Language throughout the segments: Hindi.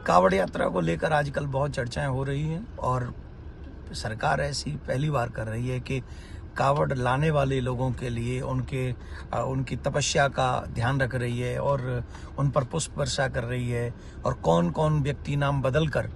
कावड़ यात्रा को लेकर आजकल बहुत चर्चाएं हो रही हैं और सरकार ऐसी पहली बार कर रही है कि कावड़ लाने वाले लोगों के लिए उनकी तपस्या का ध्यान रख रही है और उन पर पुष्प वर्षा कर रही है और कौन कौन व्यक्ति नाम बदल कर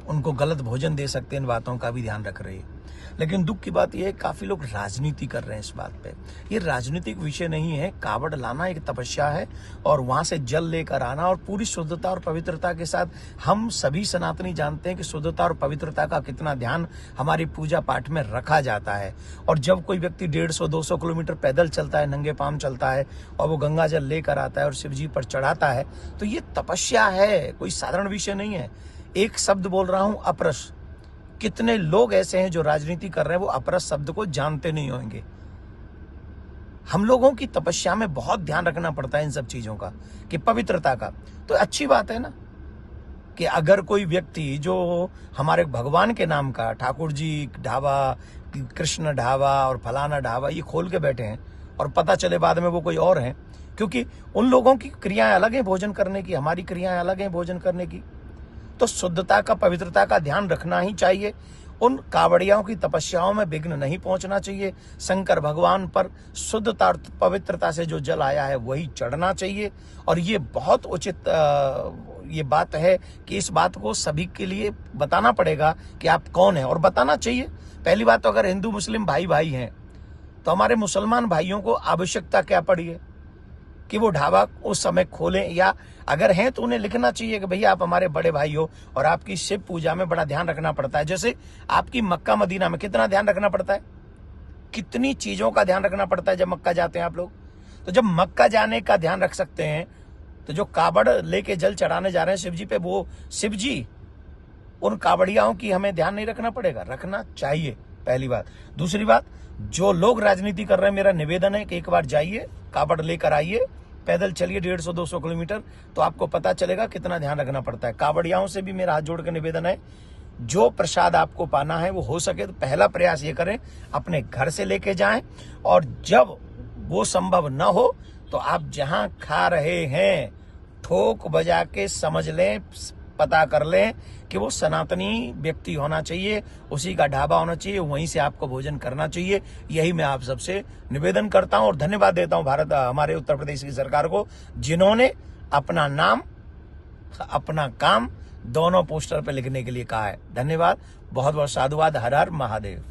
उनको गलत भोजन दे सकते हैं, इन बातों का भी ध्यान रख रही है। लेकिन दुख की बात यह है काफी लोग राजनीति कर रहे हैं इस बात पे। ये राजनीतिक विषय नहीं है। कावड़ लाना एक तपस्या है और वहां से जल लेकर आना और पूरी शुद्धता और पवित्रता के साथ। हम सभी सनातनी जानते हैं कि शुद्धता और पवित्रता का कितना ध्यान हमारी पूजा पाठ में रखा जाता है। और जब कोई व्यक्ति 150-200 किलोमीटर पैदल चलता है, नंगे पांव चलता है और वो गंगा जल लेकर आता है और शिव जी पर चढ़ाता है, तो ये तपस्या है, कोई साधारण विषय नहीं है। एक शब्द बोल रहा हूं, अपरस। कितने लोग ऐसे हैं जो राजनीति कर रहे हैं, वो अपरस शब्द को जानते नहीं होंगे। हम लोगों की तपस्या में बहुत ध्यान रखना पड़ता है इन सब चीजों का, कि पवित्रता का। तो अच्छी बात है ना कि अगर कोई व्यक्ति जो हमारे भगवान के नाम का ठाकुर जी ढाबा, कृष्ण ढाबा और फलाना ढाबा ये खोल के बैठे हैं और पता चले बाद में वो कोई और हैं, क्योंकि उन लोगों की क्रियाएं अलग हैं भोजन करने की, हमारी क्रियाएं अलग हैं भोजन करने की। तो शुद्धता का, पवित्रता का ध्यान रखना ही चाहिए। उन कावड़ियों की तपस्याओं में विघ्न नहीं पहुंचना चाहिए। शंकर भगवान पर शुद्धता और पवित्रता से जो जल आया है वही चढ़ना चाहिए। और ये बहुत उचित ये बात है कि इस बात को सभी के लिए बताना पड़ेगा कि आप कौन हैं, और बताना चाहिए। पहली बात तो अगर हिंदू मुस्लिम भाई भाई हैं तो हमारे मुसलमान भाइयों को आवश्यकता क्या पड़ी है कि वो ढाबा उस समय खोलें, या अगर हैं तो उन्हें लिखना चाहिए कि भैया आप हमारे बड़े भाई हो और आपकी शिव पूजा में बड़ा ध्यान रखना पड़ता है। जैसे आपकी मक्का मदीना में कितना ध्यान रखना पड़ता है, कितनी चीजों का ध्यान रखना पड़ता है जब मक्का जाते हैं आप लोग। तो जब मक्का जाने का ध्यान रख सकते हैं तो जो कावड़ लेके जल चढ़ाने जा रहे हैं शिव जी पे, वो शिव जी उन कावड़ियाओं की हमें ध्यान नहीं रखना पड़ेगा? रखना चाहिए, पहली बात। दूसरी बात, जो लोग राजनीति कर रहे हैं, मेरा निवेदन है कि एक बार जाइए, कावड़ लेकर आइए, पैदल चलिए 150-200 किलोमीटर, तो आपको पता चलेगा कितना ध्यान रखना पड़ता है। कावड़ियाओं से भी मेरा हाथ जोड़ के निवेदन है, जो प्रसाद आपको पाना है वो हो सके तो पहला प्रयास ये करें अपने घर से लेके जाएं, और जब वो संभव न हो तो आप जहां खा रहे हैं ठोक बजा के समझ लें, पता कर लें कि वो सनातनी व्यक्ति होना चाहिए, उसी का ढाबा होना चाहिए, वहीं से आपको भोजन करना चाहिए। यही मैं आप सबसे निवेदन करता हूं और धन्यवाद देता हूं भारत, हमारे उत्तर प्रदेश की सरकार को, जिन्होंने अपना नाम अपना काम दोनों पोस्टर पर लिखने के लिए कहा है। धन्यवाद, बहुत बहुत साधुवाद। हर हर महादेव।